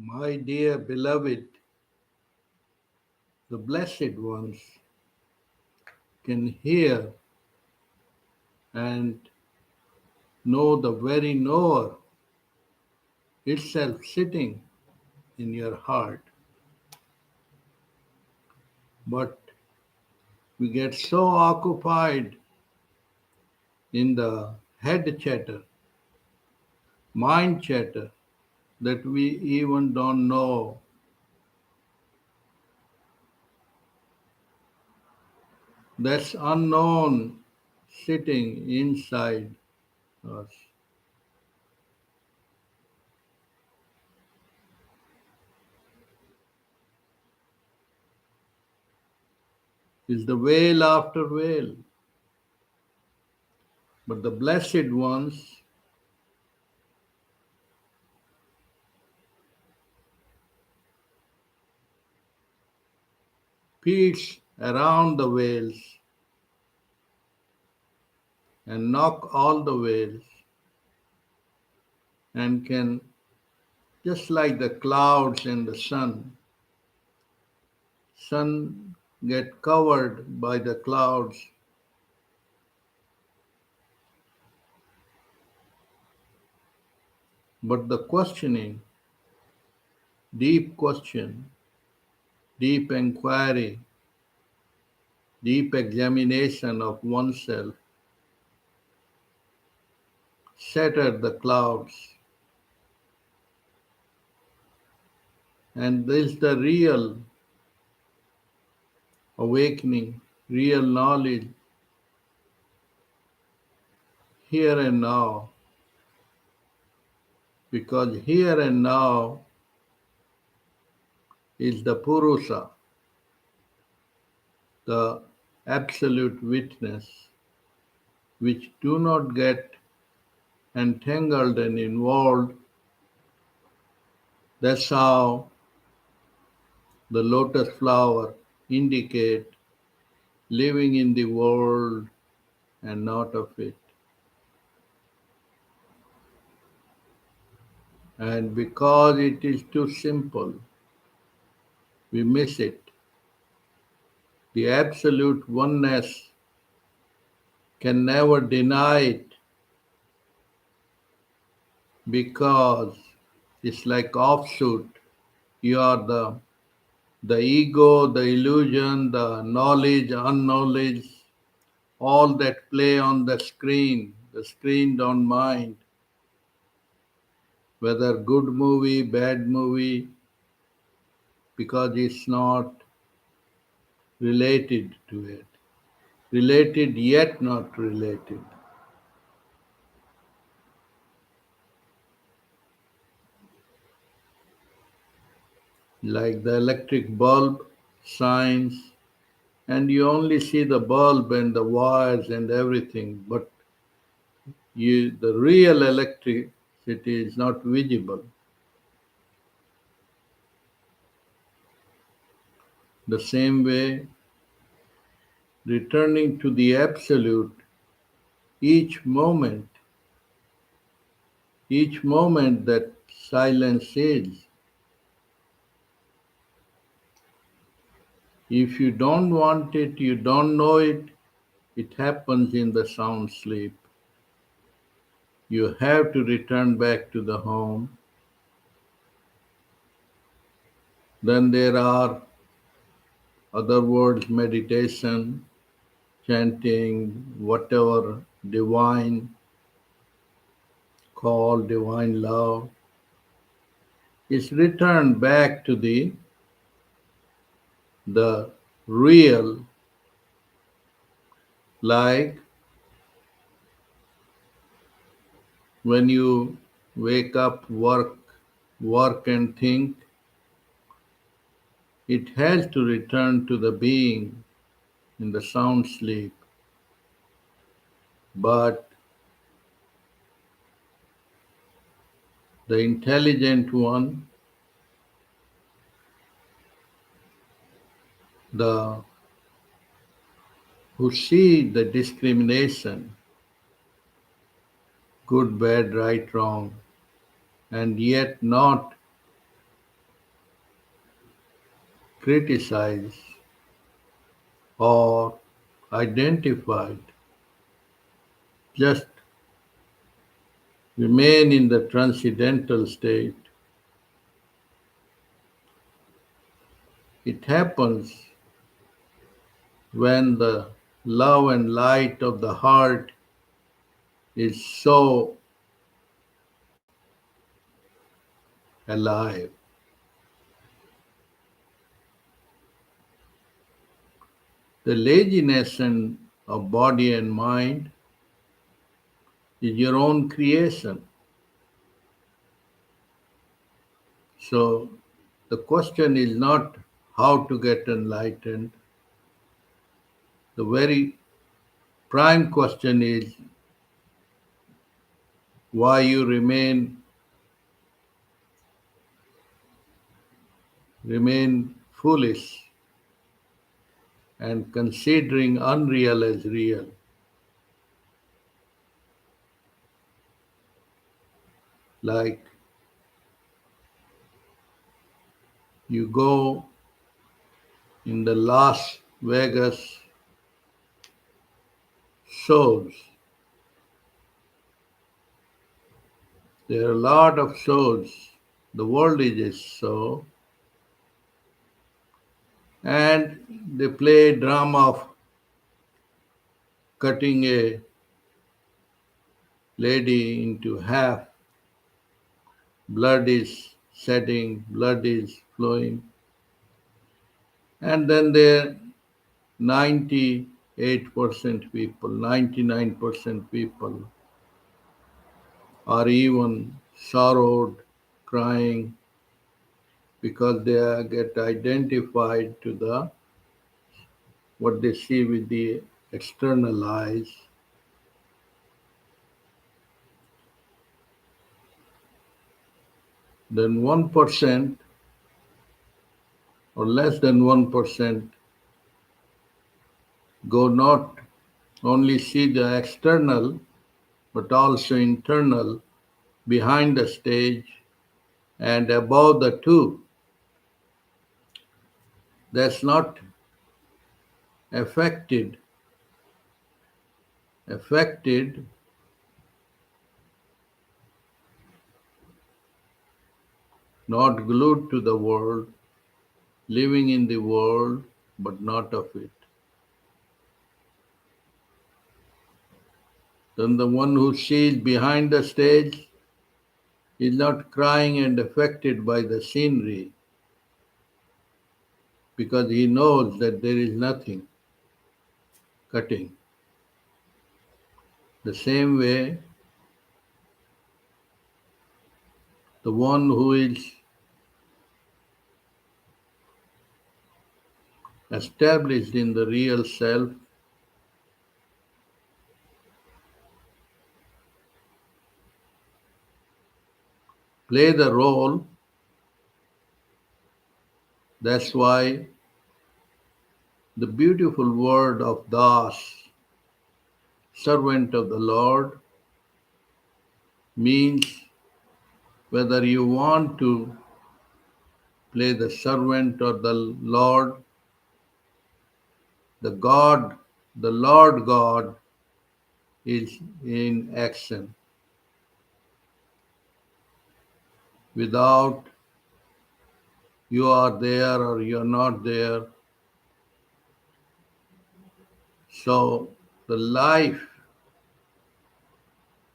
My dear beloved, the blessed ones can hear and know the very knower itself sitting in your heart. But we get so occupied in the head chatter, mind chatter, that we even don't know that's unknown sitting inside us. Is the veil after veil. But the blessed ones pierce around the veils and knock all the veils and can, just like the clouds and the sun get covered by the clouds, but the questioning, deep question, deep inquiry, deep examination of oneself shatter the clouds. And this is the real awakening, real knowledge here and now. Because here and now is the Purusa, the absolute witness, which do not get entangled and involved. That's how the lotus flower indicate living in the world and not of it. And because it is too simple, we miss it. The absolute oneness can never deny it because it's like offshoot. You are the ego, the illusion, the knowledge, unknowledge, all that play on the screen. The screen don't mind whether good movie, bad movie, because it's not related to it. Related yet not related. Like the electric bulb shines, and you only see the bulb and the wires and everything, but the real electricity is not visible. The same way, returning to the absolute each moment, each moment that silence is. If you don't want it, you don't know it, it happens in the sound sleep. You have to return back to the home. Then there are other words, meditation, chanting, whatever divine call, divine love, is returned back to the real, like when you wake up, work and think, it has to return to the being in the sound sleep. But the intelligent one, the who see the discrimination, good, bad, right, wrong, and yet not criticized, or identified. Just remain in the transcendental state. It happens when the love and light of the heart is so alive. The laziness of body and mind is your own creation. So the question is not how to get enlightened. The very prime question is why you remain foolish and considering unreal as real. Like you go in the Las Vegas shows. There are a lot of shows. The world is a show, and they play drama of cutting a lady into half. Blood is shedding, blood is flowing, and then there 98% people, 99% people are even sorrowed, crying because they get identified to the what they see with the external eyes. Then 1% or less than 1% go not only see the external but also internal behind the stage and above the two. That's not affected, affected, not glued to the world, living in the world, but not of it. Then the one who sees behind the stage is not crying and affected by the scenery because he knows that there is nothing cutting. The same way, the one who is established in the real self play the role. That's why the beautiful word of Das, servant of the Lord, means whether you want to play the servant or the Lord, the God, the Lord God is in action. Without you are there or you are not there. So the life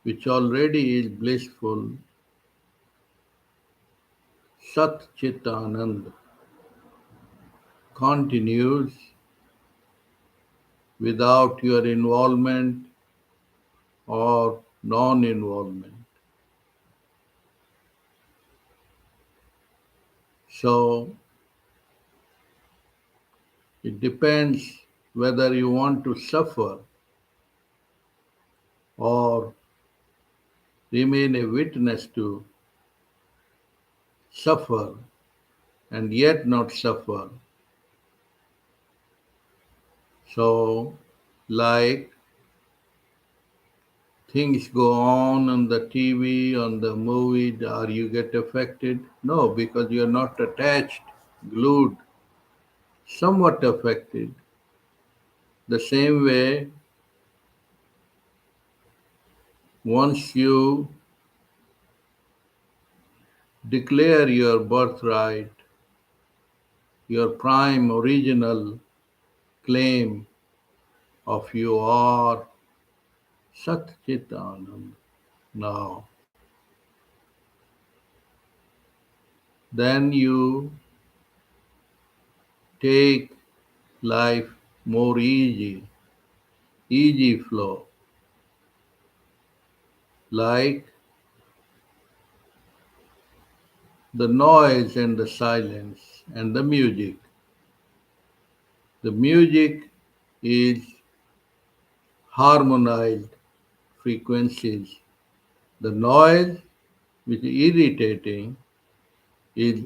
which already is blissful, Sat Chit Anand, continues without your involvement or non-involvement. So it depends whether you want to suffer or remain a witness to suffer and yet not suffer. So, like things go on the TV, on the movie, or you get affected? No, because you are not attached, glued. somewhat affected. The same way, once you declare your birthright, your prime original claim of you are Sat Chit Anand now, then you take life more easy, easy flow, like the noise and the silence and the music. The music is harmonized frequencies. The noise, which is irritating, is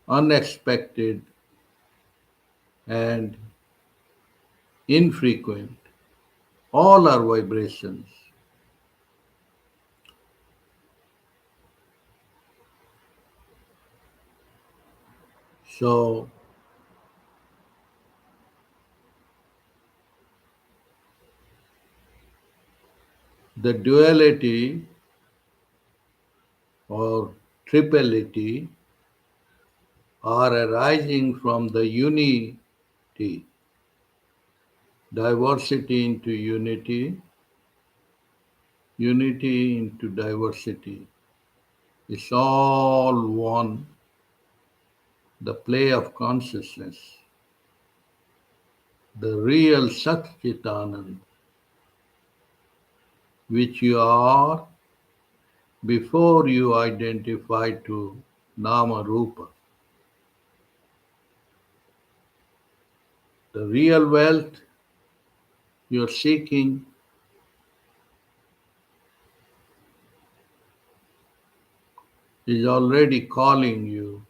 unexpected and infrequent. All are vibrations. So, the duality or tripleity are arising from the unity, diversity into unity, unity into diversity. It's all one, the play of consciousness. The real Sat Chit Anand, which you are before you identify to Nama Rupa. The real wealth you're seeking is already calling you.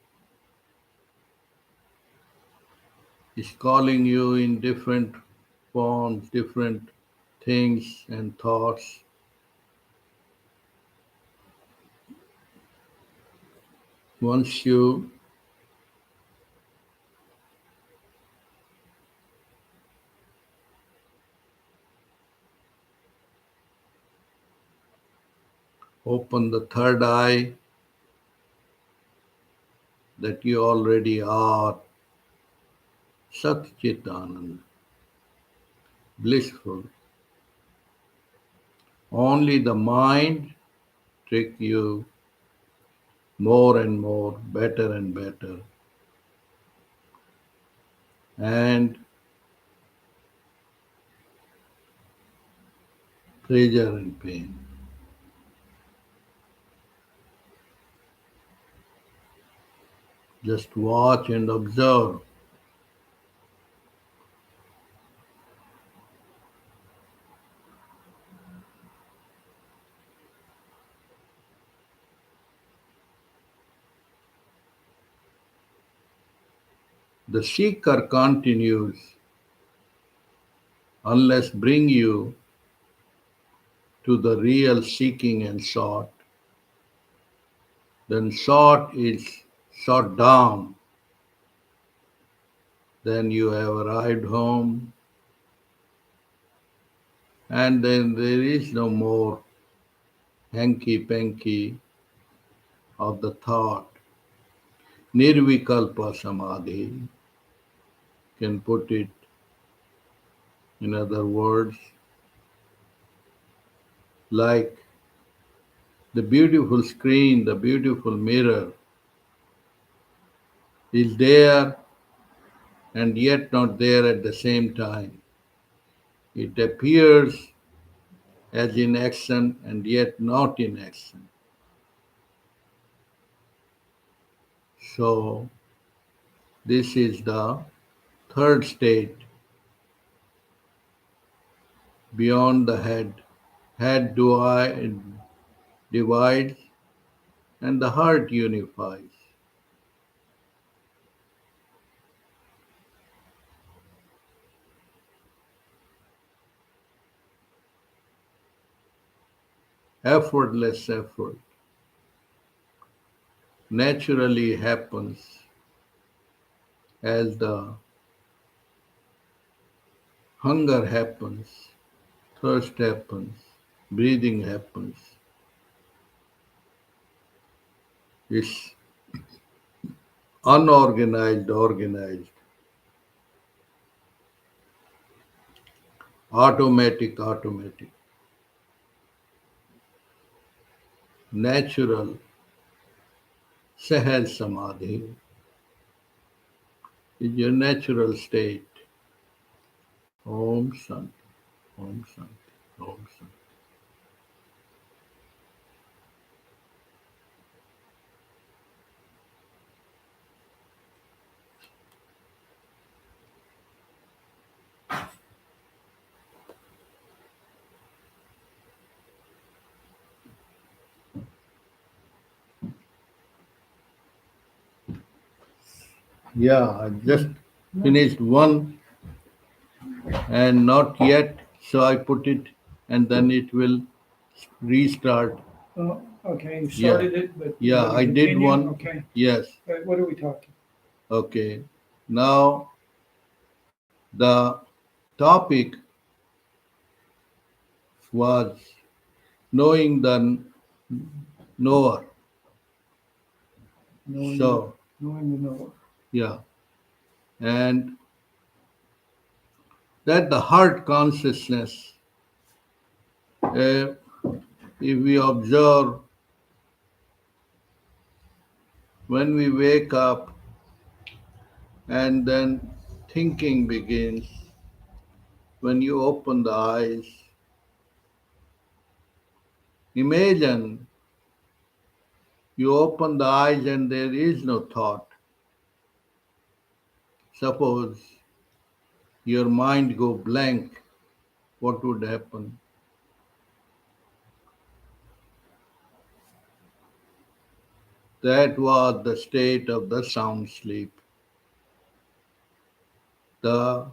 It's calling you in different forms, different things and thoughts. Once you open the third eye, that you already are Sat Chit Anand, blissful. Only the mind trick you more and more, better and better. And pleasure and pain. Just watch and observe. The seeker continues unless bring you to the real seeking and sought. Then sought is shot down. Then you have arrived home, and then there is no more hanky-panky of the thought. Nirvikalpa Samadhi, can put it in other words, like the beautiful screen, the beautiful mirror is there and yet not there at the same time. It appears as in action and yet not in action. So, this is the third state beyond the head. Head divides and the heart unifies. Effortless effort naturally happens as the hunger happens, thirst happens, breathing happens. It's unorganized, organized, automatic, automatic, natural, Sahaj Samadhi is your natural state. Om Shanti, Om Shanti, Om Shanti. Yeah, I just finished one and not yet, so I put it and then it will restart. Oh, okay, you Yeah, started it, but you yeah, want to I did continue? one. Okay. Yes, What are we talking? okay. Now, the topic was knowing the knower. Knowing, So, knowing the knower. yeah, and that the heart consciousness, uh, if we observe when we wake up and then thinking begins, when you open the eyes, imagine you open the eyes and there is no thought. Suppose your mind go blank, what would happen? That was the state of the sound sleep. The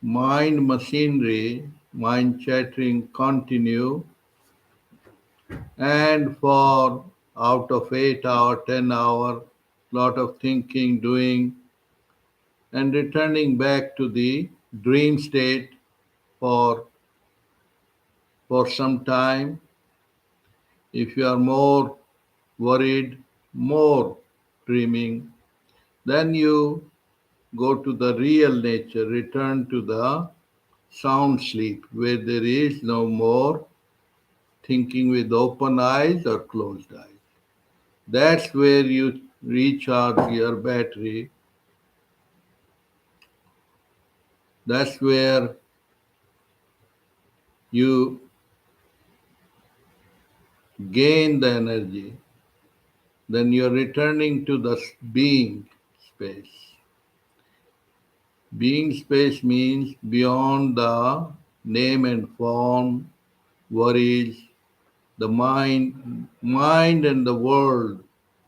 mind machinery, mind chattering continue, and for out of 8 hour, 10 hour, lot of thinking, doing, and returning back to the dream state for some time. If you are more worried, more dreaming, then you go to the real nature, return to the sound sleep where there is no more thinking with open eyes or closed eyes. That's where you recharge your battery. That's where you gain the energy. Then you're returning to the being space. Being space means beyond the name and form, worries, the mind and the world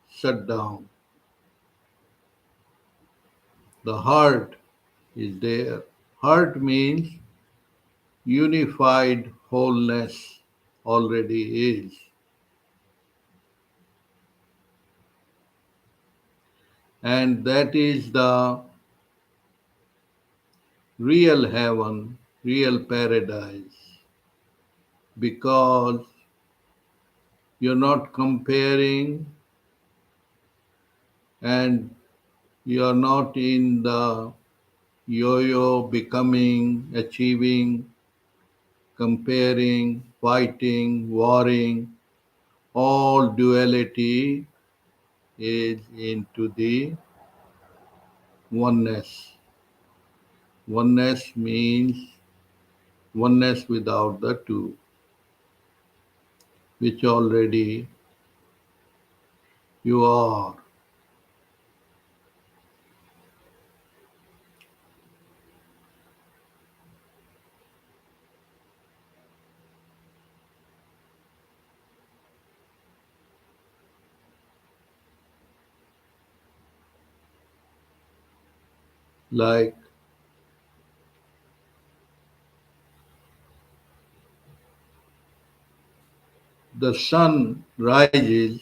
shut down. The heart is there. Heart means unified wholeness already is. And that is the real heaven, real paradise, because you're not comparing and you're not in the yo yo becoming, achieving, comparing, fighting, warring. All duality is into the oneness. Oneness means oneness without the two, which already you are. Like the sun rises,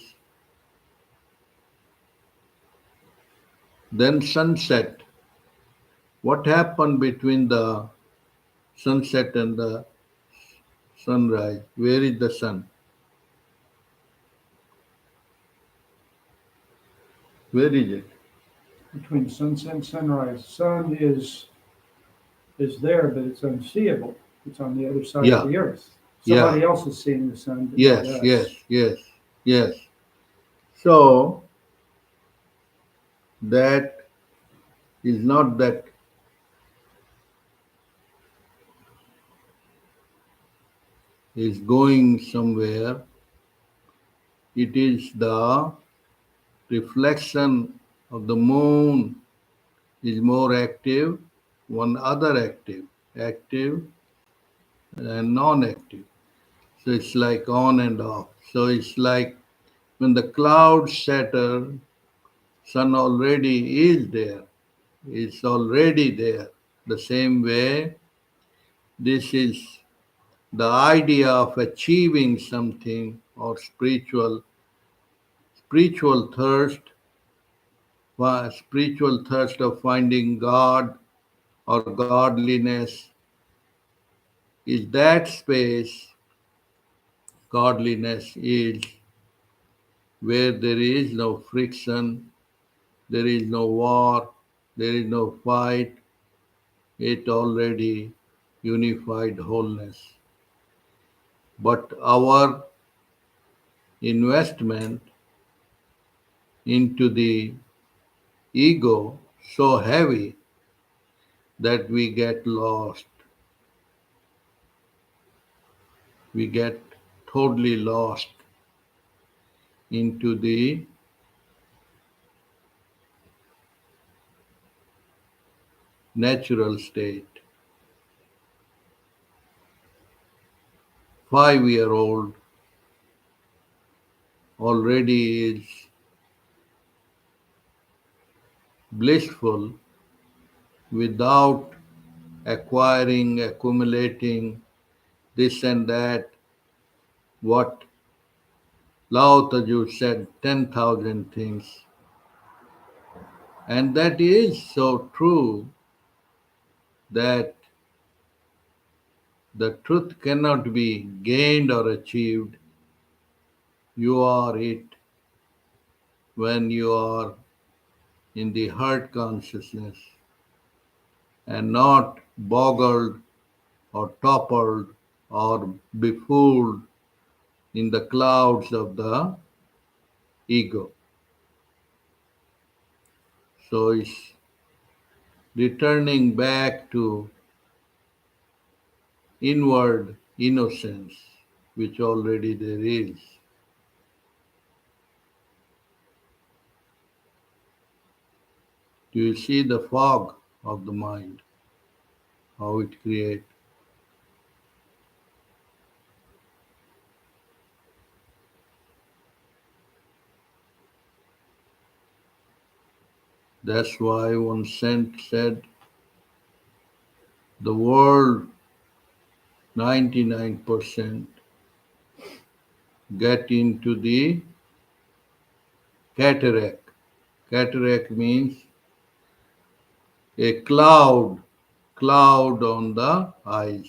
then sunset. What happened between the sunset and the sunrise? Where is the sun? Where is it? Between sunset and sunrise. Sun is there, but it's unseeable. It's on the other side of Yeah, the earth. yeah, Somebody else is seeing the sun, but not yes, yes, us. yes, yes. So that is not that is going somewhere. It is the reflection of the moon is more active, one other active and non-active. So it's like on and off. So it's like when the clouds shatter, sun already is there. It's already there. The same way, this is the idea of achieving something or spiritual thirst, spiritual thirst of finding God or godliness is that space. Godliness is where there is no friction, there is no war, there is no fight, it already unified wholeness. But our investment into the ego so heavy that we get lost. We get totally lost into the natural state. 5-year old already is blissful without acquiring, accumulating this and that. What Lao Tzu said 10,000 things. And that is so true that the truth cannot be gained or achieved. You are it when you are in the heart consciousness and not boggled or toppled or befooled in the clouds of the ego. So it's returning back to inward innocence, which already there is. Do you see the fog of the mind, how it creates? That's why one saint said, the world 99% get into the cataract. Cataract means a cloud on the eyes.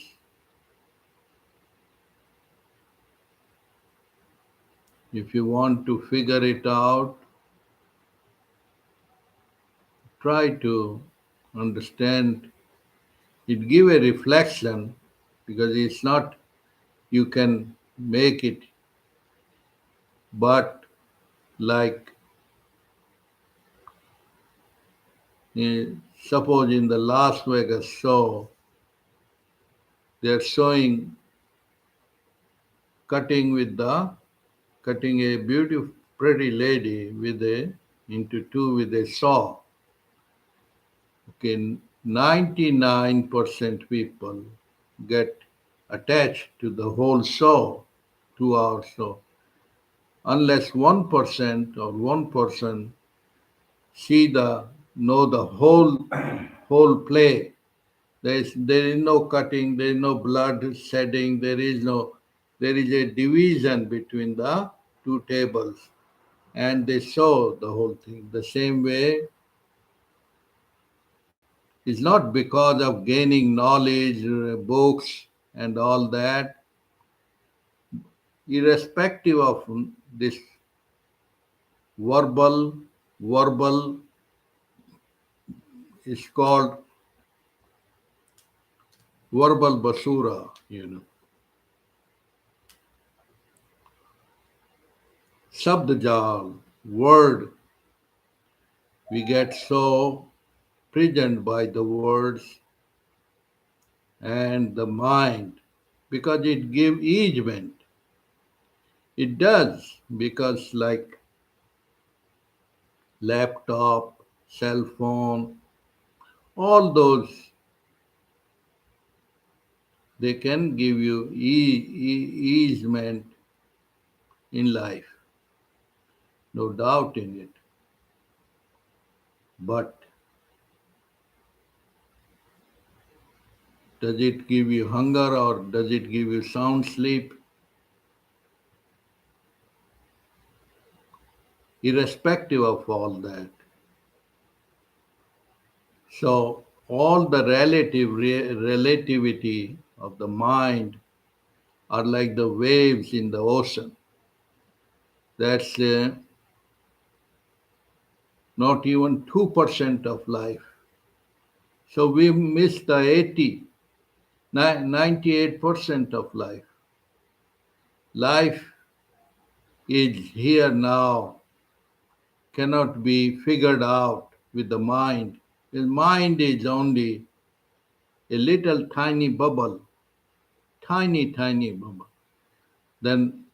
If you want to figure it out, try to understand it, give a reflection, because it's not you can make it, but like eh, suppose in the Las Vegas show, they're showing cutting with the cutting a beautiful pretty lady with a into two with a saw. Okay, 99% people get attached to the whole show, 2 hour show, unless 1% or one person see the know the whole play. There is no cutting, there is no blood shedding, there is a division between the two tables, and they show the whole thing. The same way It's not because of gaining knowledge, books, and all that, irrespective of this verbal is called verbal basura. Sabdajal, word, we get so prisoned by the words and the mind because it give easement. It does because like laptop, cell phone, all those they can give you easement in life, no doubt in it. But does it give you hunger or does it give you sound sleep? Irrespective of all that. So all the relativity of the mind are like the waves in the ocean. That's not even 2% of life. So we miss the 98% of life. Life is here now, cannot be figured out with the mind. The mind is only a little tiny bubble. Then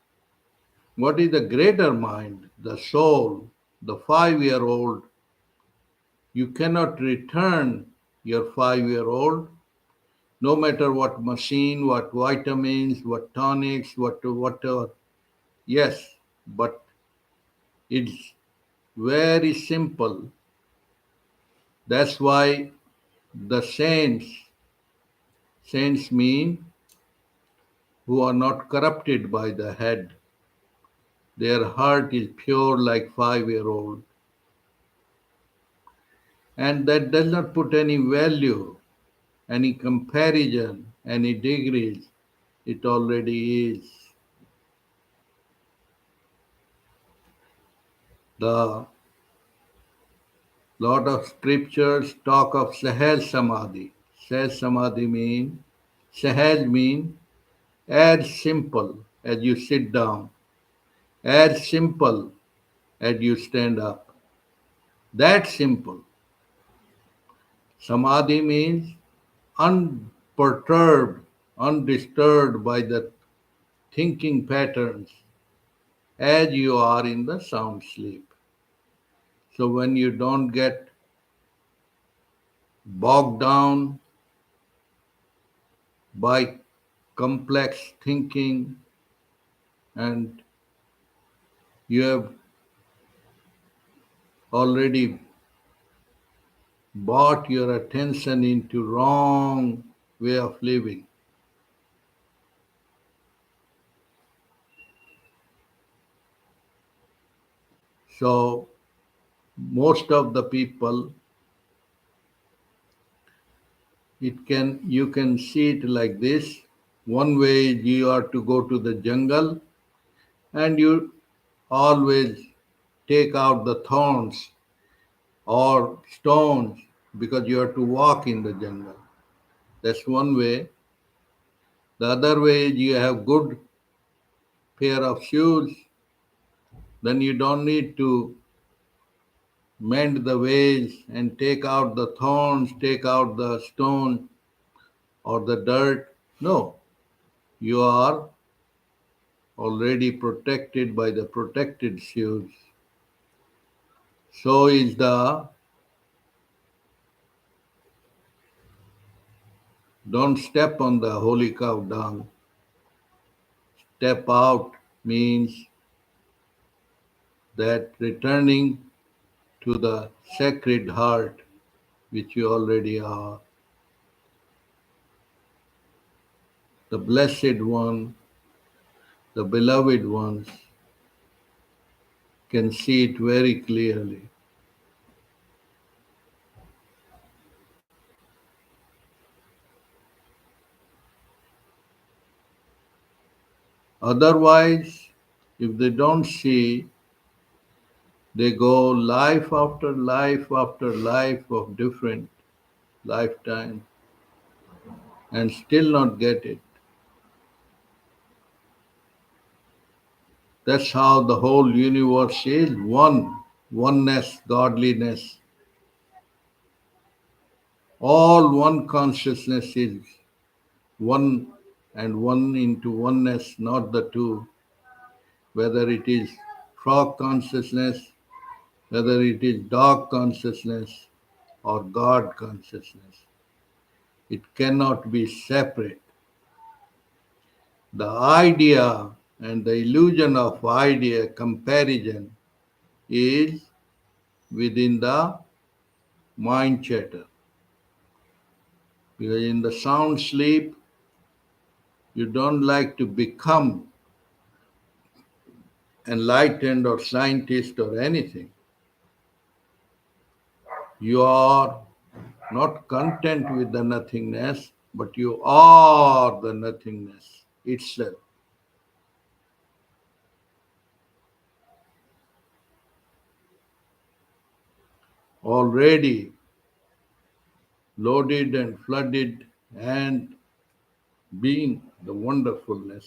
what is the greater mind, the soul, the 5-year old? You cannot return your 5-year old, no matter what machine, what vitamins, what tonics, whatever. Yes, but it's very simple. That's why the saints mean who are not corrupted by the head. Their heart is pure like 5-year old. And that does not put any value, any comparison, any degrees. It already is. The lot of scriptures talk of Sahaj Samadhi. Sahaj Samadhi mean, Sahaj mean as simple as you sit down, as simple as you stand up. That simple. Samadhi means unperturbed, undisturbed by the thinking patterns as you are in the sound sleep. So when you don't get bogged down by complex thinking and you have already brought your attention into wrong way of living. So most of the people you can see it like this. One way you are to go to the jungle and you always take out the thorns or stones because you have to walk in the jungle. That's one way. The other way is you have good pair of shoes, then you don't need to mend the ways and take out the thorns, take out the stone or the dirt. No, you are already protected by the protected shoes. So is the don't step on the holy cow dung. Step out means that returning to the sacred heart which you already are. The blessed one, the beloved ones can see it very clearly. Otherwise, if they don't see, they go life after life of different lifetime and still not get it. That's how the whole universe is one, oneness, godliness. All one consciousness is one and one into oneness, not the two. Whether it is frog consciousness, whether it is dog consciousness or God consciousness, it cannot be separate. The idea and the illusion of idea comparison is within the mind chatter. Because in the sound sleep, you don't like to become enlightened or scientist or anything. You are not content with the nothingness, but you are the nothingness itself. Already loaded and flooded and being the wonderfulness.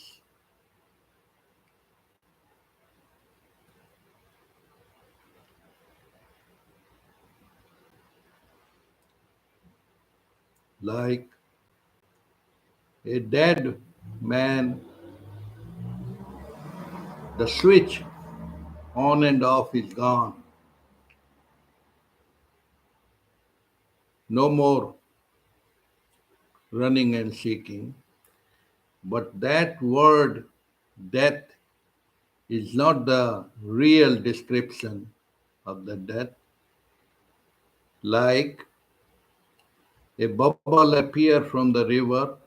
Like a dead man, the switch on and off is gone. No more running and seeking. But that word, death, is not the real description of the death. Like a bubble appears from the river,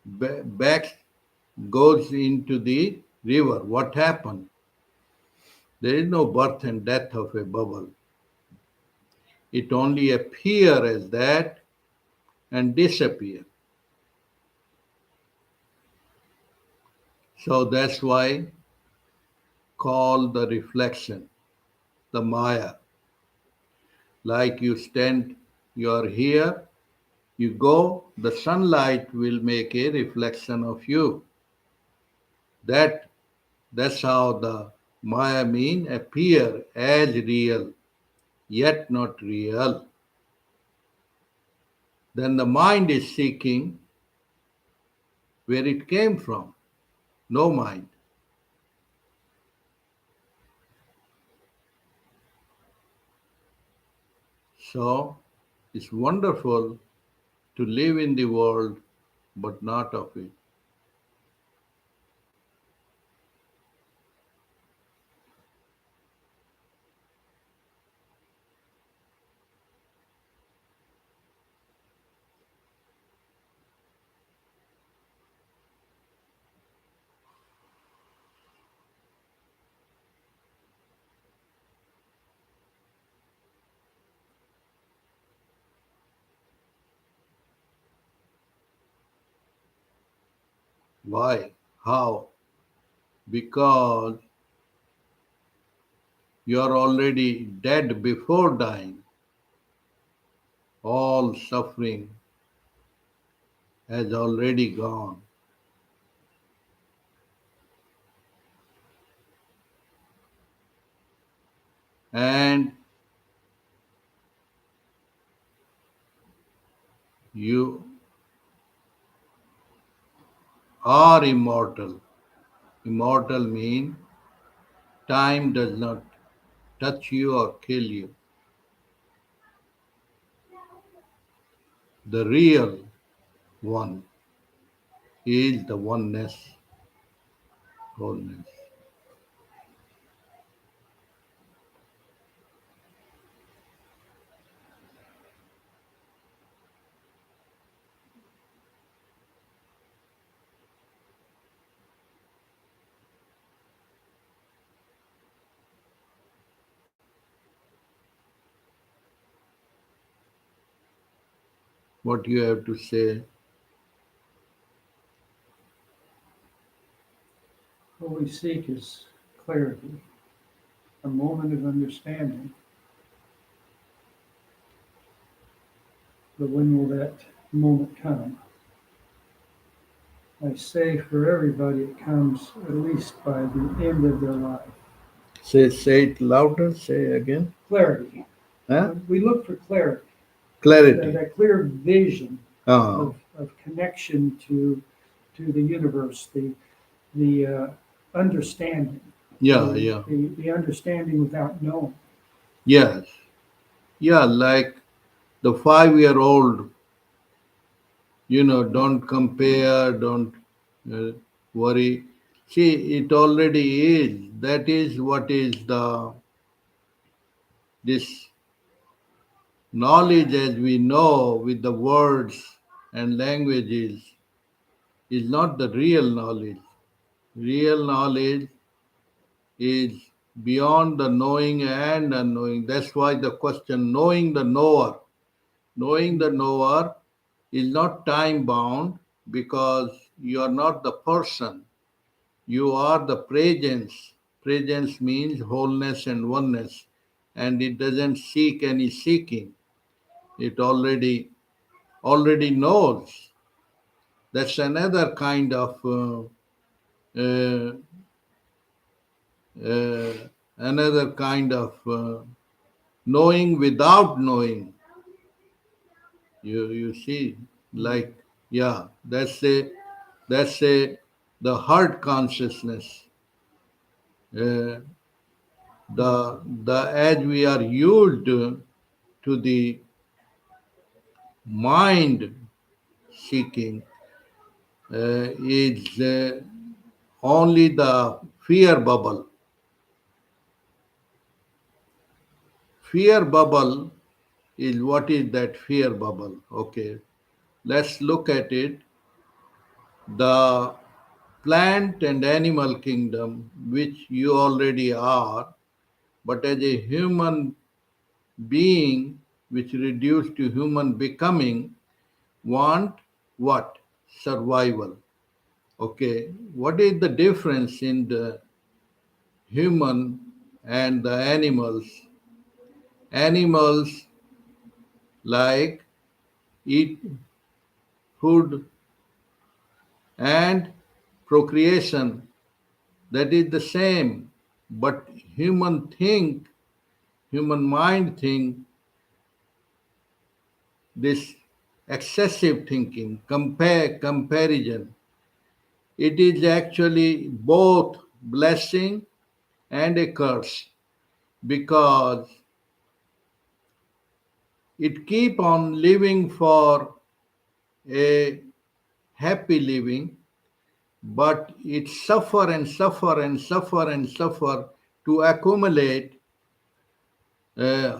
back goes into the river. What happened? There is no birth and death of a bubble. It only appears as that and disappear. So that's why called the reflection, the Maya. Like you stand, you are here, you go, the sunlight will make a reflection of you. That that's how the Maya mean appear as real, yet not real. Then the mind is seeking where it came from. No mind. So it's wonderful to live in the world but not of it. Why? How? Because you are already dead before dying. All suffering has already gone. And you are immortal. Immortal means time does not touch you or kill you. The real one is the oneness, wholeness. What you have to say? we seek is clarity, a moment of understanding. But when will that moment come? I say for everybody, it comes at least by the end of their life. Say it louder. Say again. Clarity. Huh? We look for clarity, Clarity. that clear vision Oh, of connection to the universe, the understanding, yeah, yeah. the understanding without knowing. Yes. Yeah, like the 5-year-old, don't compare, don't uh, worry. See, it already is. That is what is this knowledge as we know with the words and languages is not the real knowledge. Real knowledge is beyond the knowing and unknowing. That's why the question knowing the knower. Knowing the knower is not time bound because you are not the person. You are the presence. Presence means wholeness and oneness, and it doesn't seek any seeking. It already knows. That's uh, uh, another kind of knowing without knowing. You see, like yeah, that's a the heart consciousness. Uh, the as we are used to the mind seeking is only the fear bubble. Fear bubble is what is that fear bubble? Okay, let's look at it. The plant and animal kingdom, which you already are, but as a human being, which reduced to human becoming, want what? Survival. Okay, what is the difference in the human and the animals? Animals like eat food and procreation, that is the same, but human mind think this excessive thinking, comparison. It is actually both blessing and a curse because it keep on living for a happy living, but it suffer and suffer and suffer and suffer to accumulate uh,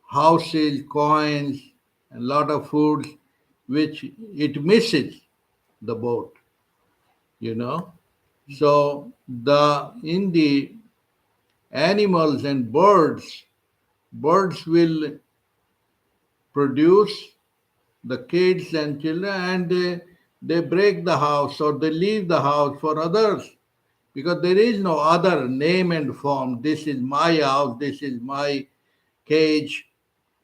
houses, coins, and lot of foods, which it misses the boat, you know. So the in the animals and birds will produce the kids and children, and they break the house or they leave the house for others because there is no other name and form. This is my house, this is my cage,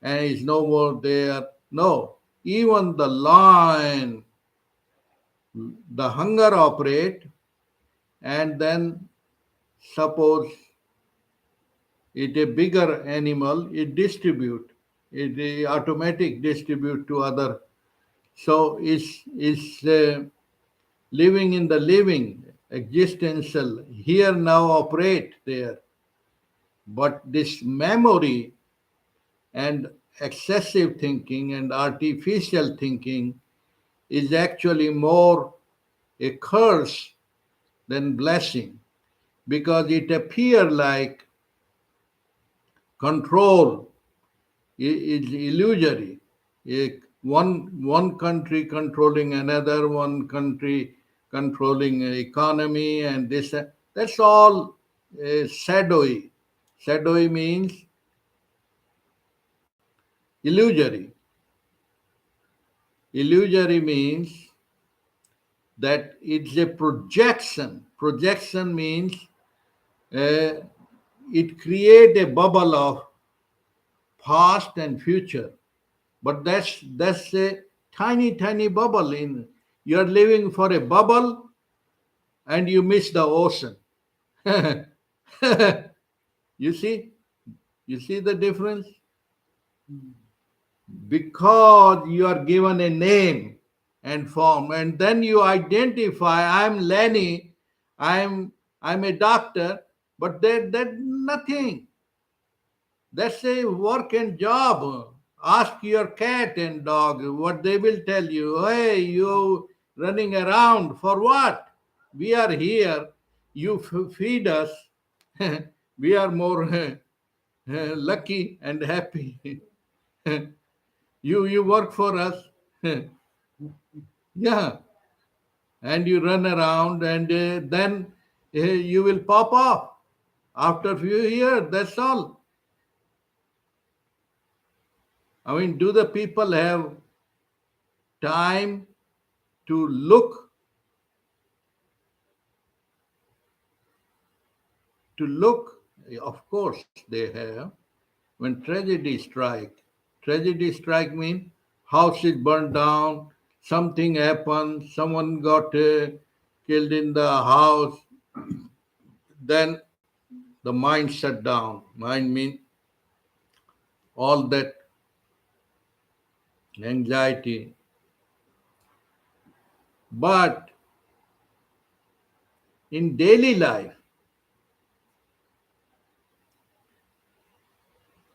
and it's no more there. No, even the lion, the hunger operate, and then suppose it a bigger animal, it distribute, it automatic distribute to other. So it's living in the living, existential, here now operate there. But this memory and excessive thinking and artificial thinking is actually more a curse than blessing because it appear like control is illusory. One country controlling another, one country controlling economy, and this that's all shadowy. Shadowy means illusory. Illusory means that it's a projection. Projection means uh, it create a bubble of past and future, but that's a tiny bubble. In you're living for a bubble and you miss the ocean. you see you see the difference, because you are given a name and form, and then you identify, I'm Lenny, I'm a doctor, but that nothing. That's a work and job. Ask your cat and dog what they will tell you. Hey, you running around for what? We are here. You feed us. We are more lucky and happy. You work for us. Yeah, and you run around, and then you will pop off after a few years. That's all. I mean, do the people have time to look? Of course they have. When tragedy strike mean house is burned down, something happened, someone got killed in the house, then the mind shut down. Mind mean all that anxiety. But in daily life,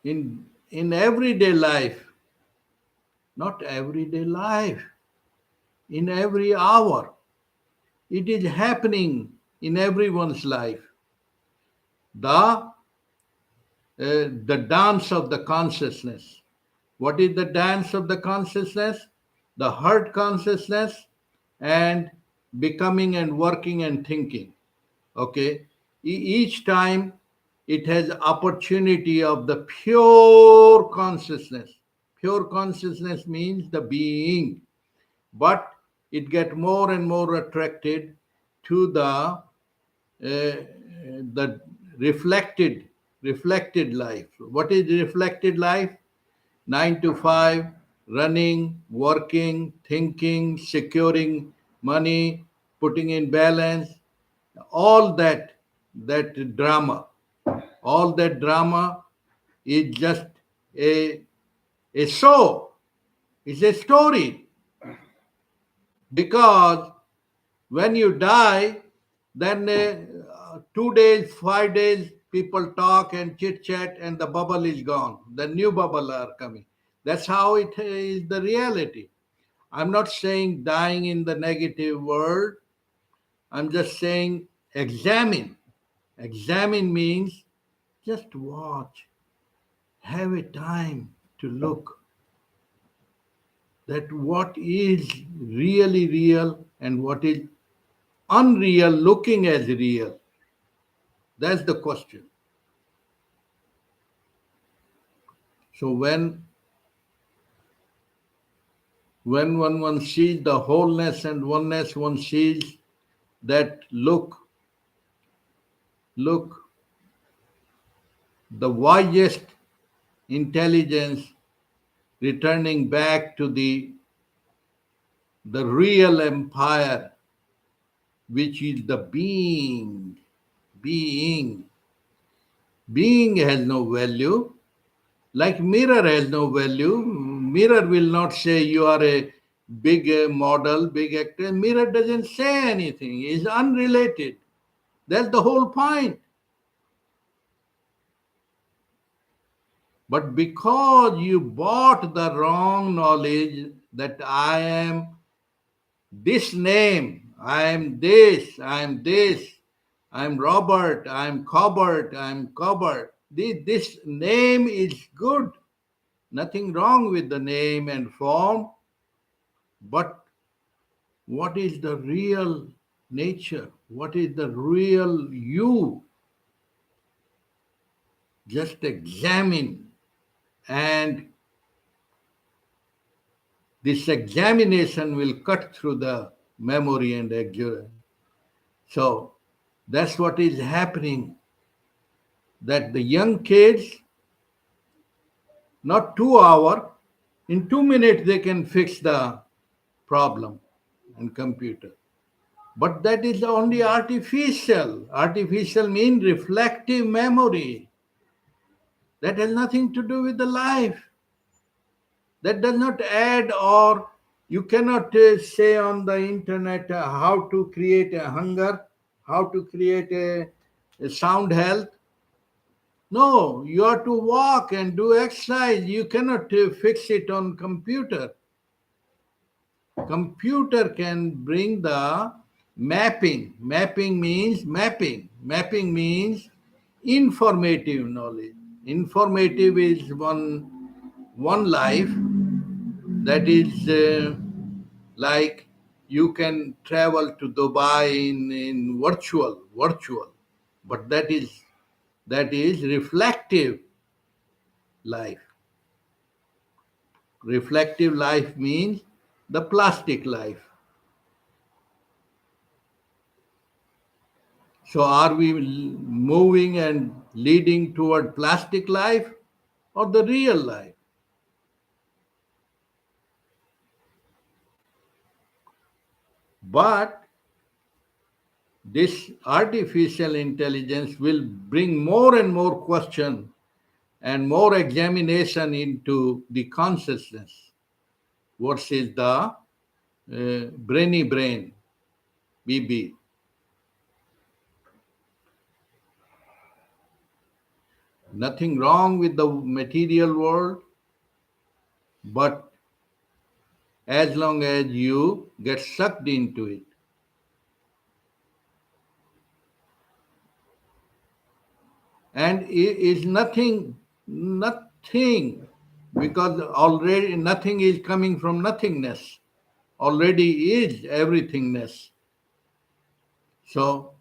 in everyday life, not everyday life, in every hour, it is happening in everyone's life. The dance of the consciousness. What is the dance of the consciousness? The heart consciousness and becoming and working and thinking. Okay, each time it has opportunity of the pure consciousness. Pure consciousness means the being, but it get more and more attracted to the reflected life. What is reflected life? 9 to 5, running, working, thinking, securing money, putting in balance, all that drama is just a a show. It's a story, because when you die, then 2 days, 5 days, people talk and chit chat, and the bubble is gone. The new bubble are coming. That's how it is the reality. I'm not saying dying in the negative word. I'm just saying examine. Examine means just watch, have a time to look that what is really real and what is unreal looking as real. That's the question. So when one sees the wholeness and oneness, one sees that look, the wisest intelligence returning back to the real empire, which is the being. Being. Being has no value. Like mirror has no value. Mirror will not say you are a big model, big actor. Mirror doesn't say anything. It's unrelated. That's the whole point. But because you bought the wrong knowledge that I am this name, I am this, I am this, I'm Robert, I'm Cobert, I'm Cobert. This name is good. Nothing wrong with the name and form, but what is the real nature? What is the real you? Just examine, and this examination will cut through the memory and exuberance. So that's what is happening. That the young kids, not 2 hours, in 2 minutes they can fix the problem in computer. But that is only artificial. Artificial means reflective memory. That has nothing to do with the life. That does not add, or you cannot say on the internet how to create a hunger, how to create a sound health. No, you have to walk and do exercise. You cannot fix it on computer. Computer can bring the mapping. Mapping means informative knowledge. Informative is one life, that is like you can travel to Dubai in virtual, but that is reflective life. Reflective life means the plastic life. So are we moving and leading toward plastic life or the real life? But this artificial intelligence will bring more and more question and more examination into the consciousness versus the brainy brain, BB. Nothing wrong with the material world, but as long as you get sucked into it. And it is nothing, because already nothing is coming from nothingness. Already is everythingness. So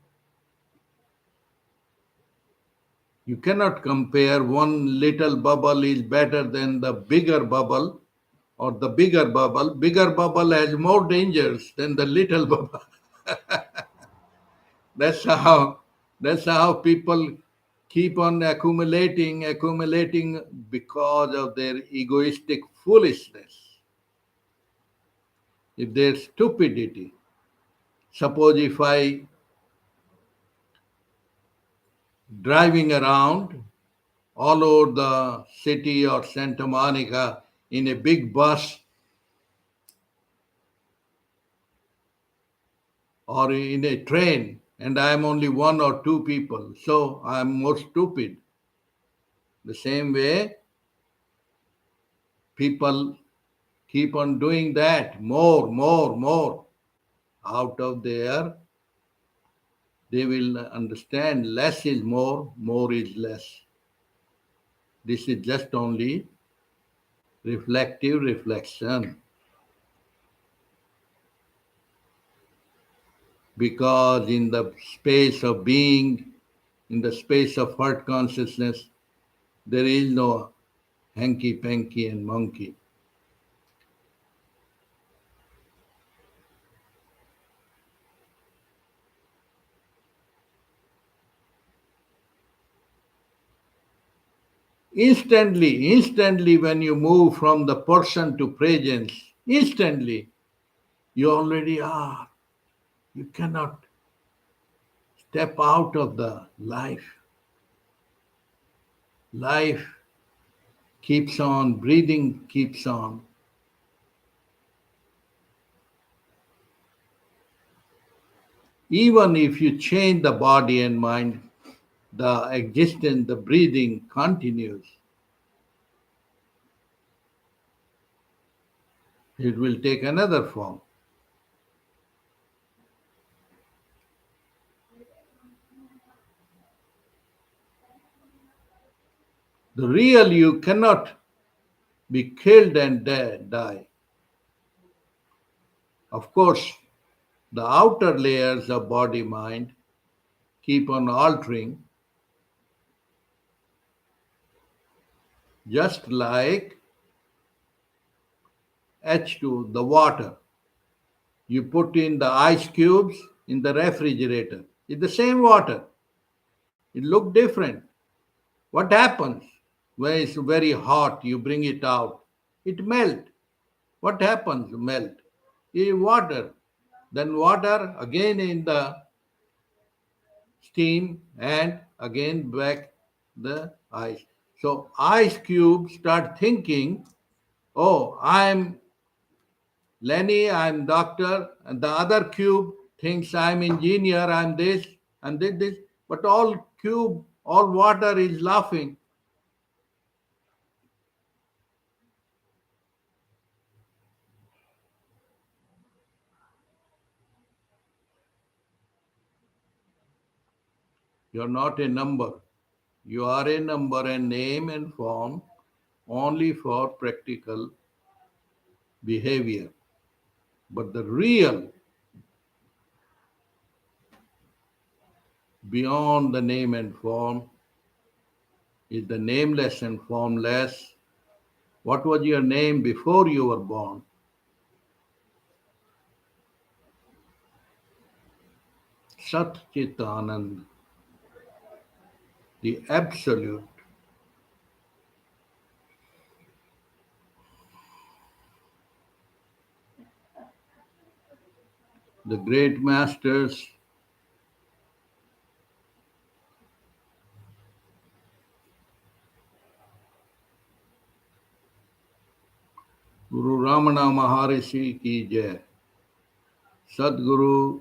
you cannot compare one little bubble is better than the bigger bubble, or the bigger bubble. Bigger bubble has more dangers than the little bubble. That's how that's how people keep on accumulating because of their egoistic foolishness, if their stupidity. Suppose if I driving around all over the city or Santa Monica in a big bus or in a train, and I am only one or two people, so I am more stupid. The same way, people keep on doing that more. Out of there, they will understand less is more is less. This is just only reflective reflection. Because in the space of being, in the space of heart consciousness, there is no hanky panky and monkey. Instantly, when you move from the person to presence, instantly, you already are. You cannot step out of the life. Life keeps on, breathing keeps on. Even if you change the body and mind, the existence, the breathing continues. It will take another form. The real you cannot be killed and die. Of course, the outer layers of body mind keep on altering, just like H2, the water. You put in the ice cubes in the refrigerator. It's the same water. It looks different. What happens? When it's very hot, you bring it out. It melt. What happens? Melt. Water. Then water again in the steam and again back the ice. So ice cube start thinking, oh, I'm Lenny, I'm doctor, and the other cube thinks I'm engineer, I'm this, and this. But all cube, all water is laughing. You're not a number. You are a number and name and form only for practical behavior. But the real, beyond the name and form, is the nameless and formless. What was your name before you were born? Sat Chit Anand, the absolute. The great masters, Guru Ramana Maharishi ki jai, Sadguru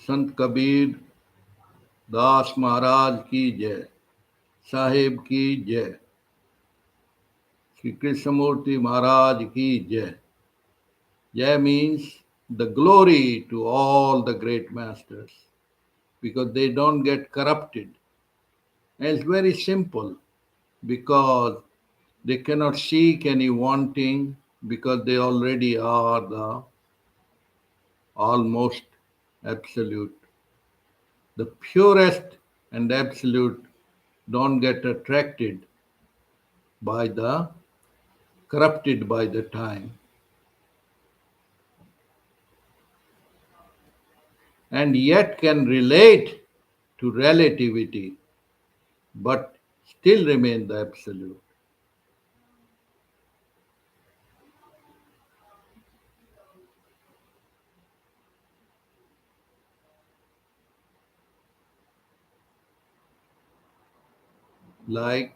Sant Kabir Das Maharaj ki jai, Sahib ki jai, Sri Krishnamurti Maharaj ki jai. Jai means the glory to all the great masters because they don't get corrupted. And it's very simple because they cannot seek any wanting because they already are the almost absolute. The purest and absolute don't get attracted by the corrupted by the time and yet can relate to relativity but still remain the absolute. Like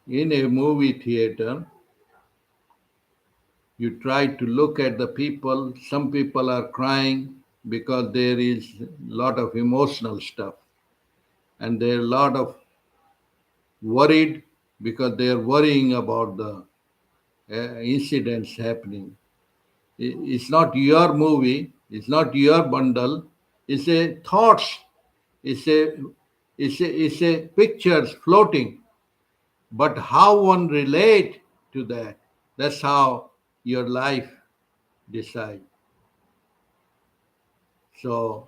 in a movie theater, you try to look at the people. Some people are crying because there is a lot of emotional stuff, and there are a lot of worried because they are worrying about the incidents happening. It's not your movie, it's not your bundle, it's a thoughts, it's a pictures floating. But how one relate to that, that's how your life decide. So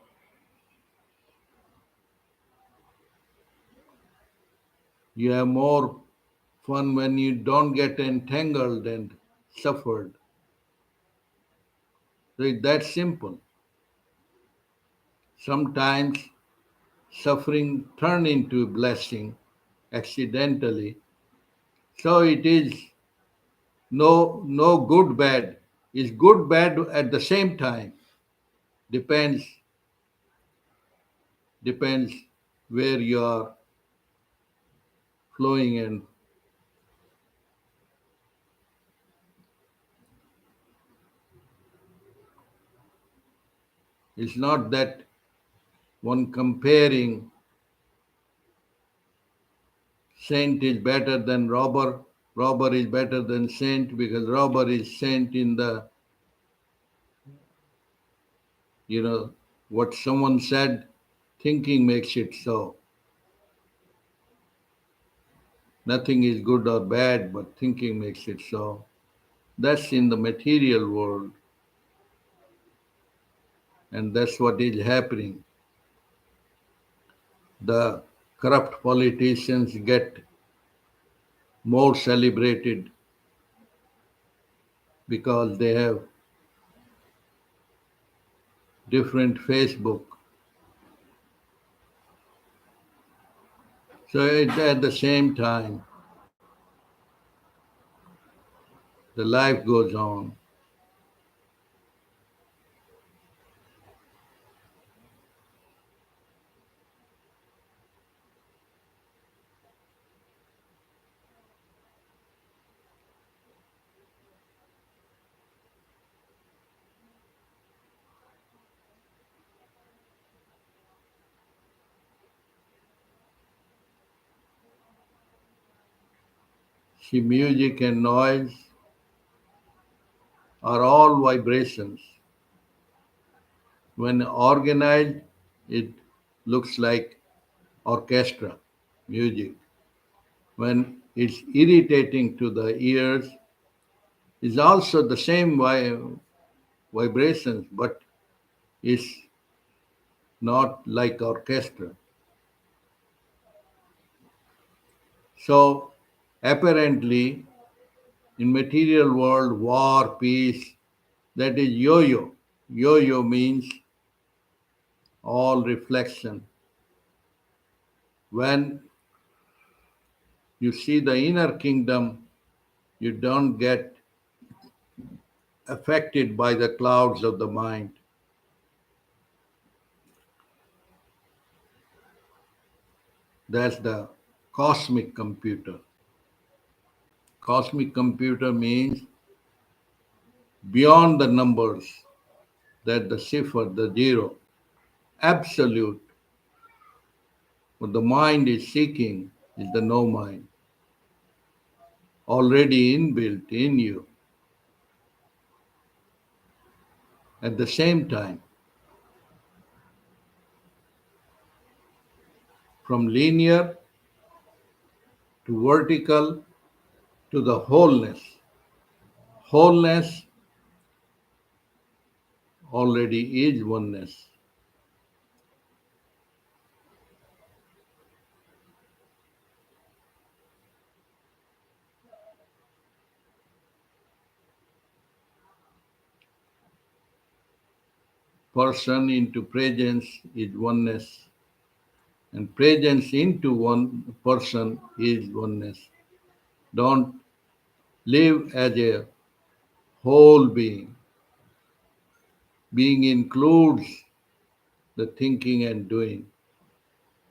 you have more fun when you don't get entangled and suffered. So it's that simple. Sometimes suffering turn into blessing accidentally. So it is no good bad. It's good bad at the same time. Depends depends where you are flowing and it's not that one comparing saint is better than robber, robber is better than saint because robber is saint in the what someone said, thinking makes it so. Nothing is good or bad, but thinking makes it so. That's in the material world, and that's what is happening. The corrupt politicians get more celebrated because they have different Facebook. So at the same time, the life goes on. See, music and noise are all vibrations. When organized, it looks like orchestra music. When it's irritating to the ears, it's also the same vibrations, but it's not like orchestra. So apparently, in material world, war, peace, that is yo-yo. Yo-yo means all reflection. When you see the inner kingdom, you don't get affected by the clouds of the mind. That's the cosmic computer. Cosmic computer means beyond the numbers, that the cipher, the zero, absolute. What the mind is seeking is the no mind, already inbuilt in you. At the same time, from linear to vertical to the wholeness. Wholeness already is oneness. Person into presence is oneness, and presence into one person is oneness. Don't live as a whole being. Being includes the thinking and doing,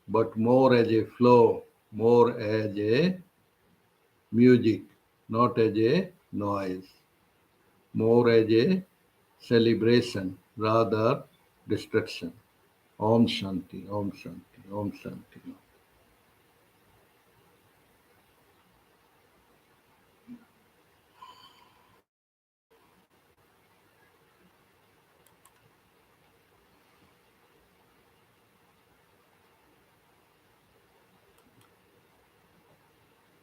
but more as a flow, more as a music, not as a noise, more as a celebration, rather destruction. Om Shanti, Om Shanti, Om Shanti.